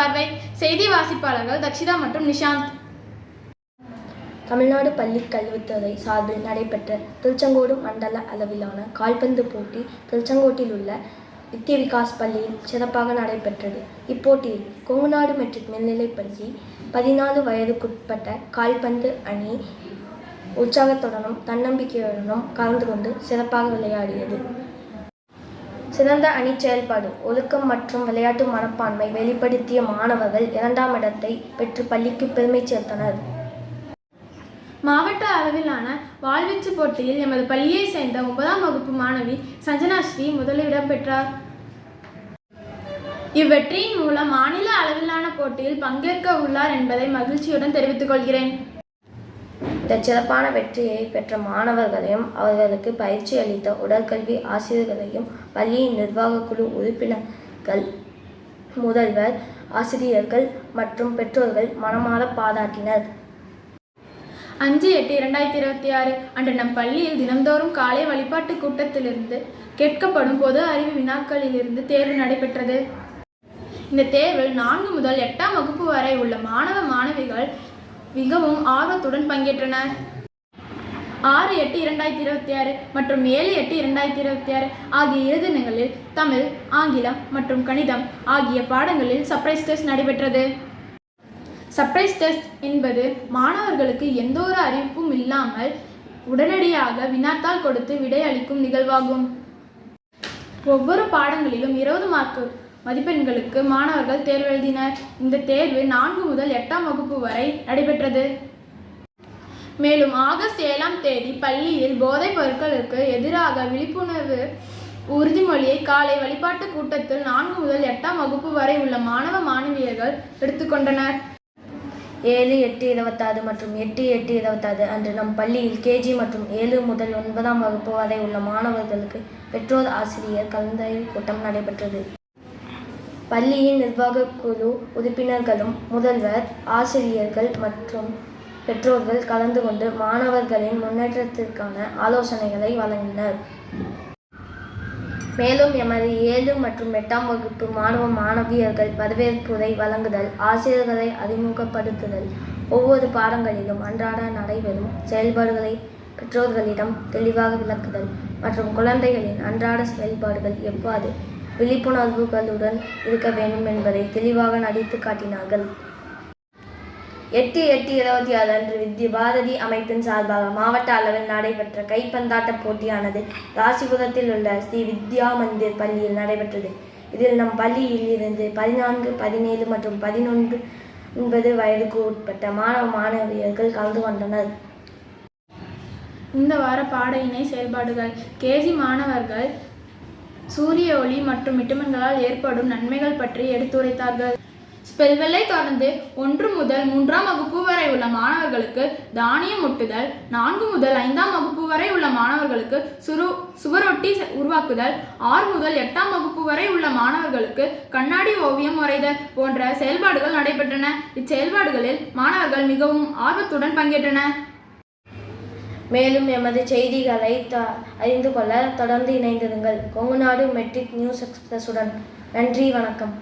பார்வை. செய்தி வாசிப்பாளர்கள் தக்ஷிதா மற்றும் நிஷாந்த். தமிழ்நாடு பள்ளி கல்வித்துறை சார்பில் நடைபெற்ற திருச்செங்கோடு மண்டல அளவிலான கால்பந்து போட்டி திருச்செங்கோட்டில் உள்ள வித்யா விகாஸ் பள்ளியில் சிறப்பாக நடைபெற்றது. இப்போட்டியில் கொங்குநாடு மெட்ரிக் மேல்நிலைப்பள்ளி 14 வயதுக்குட்பட்ட கால்பந்து அணி உற்சாகத்துடனும் தன்னம்பிக்கையுடனும் கலந்து கொண்டு சிறப்பாக விளையாடியது. சிறந்த அணி செயல்பாடு, ஒழுக்கம் மற்றும் விளையாட்டு மனப்பான்மை வெளிப்படுத்திய மாணவர்கள் 2ஆம் இடத்தை பெற்று பள்ளிக்கு பெருமை சேர்த்தனர். மாவட்ட அளவிலான வாள்வீச்சு போட்டியில் எமது பள்ளியை சேர்ந்த 9ஆம் வகுப்பு மாணவி சஞ்சனா ஸ்ரீ முதலிடம் பெற்றார். இவ்வெற்றியின் மூலம் மாநில அளவிலான போட்டியில் பங்கேற்க உள்ளார் என்பதை மகிழ்ச்சியுடன் தெரிவித்துக் கொள்கிறேன். இந்த சிறப்பான வெற்றியை பெற்ற மாணவர்களையும் அவர்களுக்கு பயிற்சி அளித்த உடற்கல்வி ஆசிரியர்களையும் பள்ளியின் நிர்வாக குழு உறுப்பினர்கள், முதல்வர், ஆசிரியர்கள் மற்றும் பெற்றோர்கள் மனமாற பாராட்டினர். 5/8/2026 அன்று நம் பள்ளியில் தினந்தோறும் காலை வழிபாட்டு கூட்டத்திலிருந்து கேட்கப்படும் பொது அறிவு வினாக்களிலிருந்து தேர்வு நடைபெற்றது. இந்த தேர்வில் 4 முதல் 8ஆம் வகுப்பு வரை உள்ள மாணவ மாணவிகள் மிகவும் ஆர்வத்துடன் பங்கேற்றனர். 6/8/2026 மற்றும் 7/8/2026 ஆகிய 2 தினங்களில் தமிழ், ஆங்கிலம் மற்றும் கணிதம் ஆகிய பாடங்களில் சர்ப்ரைஸ் டெஸ்ட் நடைபெற்றது. சர்ப்ரைஸ் டெஸ்ட் என்பது மாணவர்களுக்கு எந்த ஒரு அறிவிப்பும் இல்லாமல் உடனடியாக வினாத்தாள் கொடுத்து விடை அளிக்கும் நிகழ்வாகும். ஒவ்வொரு பாடங்களிலும் 20 மார்க் மதிப்பெண்களுக்கு மாணவர்கள் தேர்வு எழுதினர். இந்த தேர்வு 4 முதல் 8ஆம் வகுப்பு வரை நடைபெற்றது. மேலும் ஆகஸ்ட் 7ஆம் தேதி பள்ளியில் போதைப் பொருட்களுக்கு எதிராக விழிப்புணர்வு உறுதிமொழியை காலை வழிபாட்டு கூட்டத்தில் 4 முதல் 8ஆம் வகுப்பு வரை உள்ள மாணவ மாணவியர்கள் எடுத்துக்கொண்டனர். 7/8/26 மற்றும் 8/8/26 அன்று நம் பள்ளியில் கேஜி மற்றும் 7 முதல் 9ஆம் வகுப்பு வரை உள்ள மாணவர்களுக்கு பெற்றோர் ஆசிரியர் கலந்தாய்வு கூட்டம் நடைபெற்றது. பள்ளியின் நிர்வாக குழு உறுப்பினர்களும், முதல்வர், ஆசிரியர்கள் மற்றும் பெற்றோர்கள் கலந்து கொண்டு மாணவர்களின் முன்னேற்றத்திற்கான ஆலோசனைகளை வழங்கினர். மேலும் எமது 7 மற்றும் 8ஆம் வகுப்பு மாணவ மாணவியர்கள் வரவேற்புரை வழங்குதல், ஆசிரியர்களை அறிமுகப்படுத்துதல், ஒவ்வொரு பாடங்களிலும் அன்றாட நடைபெறும் செயல்பாடுகளை பெற்றோர்களிடம் தெளிவாக விளக்குதல் மற்றும் குழந்தைகளின் அன்றாட செயல்பாடுகள் எவ்வாறு விழிப்புணர்வுகளுடன் இருக்க வேண்டும் என்பதை தெளிவாக நடித்து காட்டினார்கள். 8/8/26 அன்று வித்யா பாரதி அமைப்பின் சார்பாக மாவட்ட அளவில் நடைபெற்ற கைப்பந்தாட்ட போட்டியானது ராசிபுரத்தில் உள்ள ஸ்ரீ வித்யா மந்திர் பள்ளியில் நடைபெற்றது. இதில் நம் பள்ளியில் இருந்து 14, 17 மற்றும் 19 வயதுக்கு உட்பட்ட மாணவ மாணவியர்கள் கலந்து கொண்டனர். இந்த வார பாட இணை செயல்பாடுகள். கேஜி மாணவர்கள் சூரிய ஒளி மற்றும் விட்டமின்களால் ஏற்படும் நன்மைகள் பற்றி எடுத்துரைத்தார்கள். ஸ்பெல்வெல்லை தொடர்ந்து 1 முதல் 3ஆம் வகுப்பு வரை உள்ள மாணவர்களுக்கு தானியம் ஒட்டுதல், 4 முதல் 5ஆம் வகுப்பு வரை உள்ள மாணவர்களுக்கு சுவரொட்டி உருவாக்குதல், 6 முதல் 8ஆம் வகுப்பு வரை உள்ள மாணவர்களுக்கு கண்ணாடி ஓவியம் வரைதல் போன்ற செயல்பாடுகள் நடைபெற்றன. இச்செயல்பாடுகளில் மாணவர்கள் மிகவும் ஆர்வத்துடன் பங்கேற்றனர். மேலும் எமது செய்திகளை அறிந்து கொள்ள தொடர்ந்து இணைந்திருங்கள். கொங்குநாடு மெட்ரிக் நியூஸ் எக்ஸ்பிரஸுடன். நன்றி, வணக்கம்.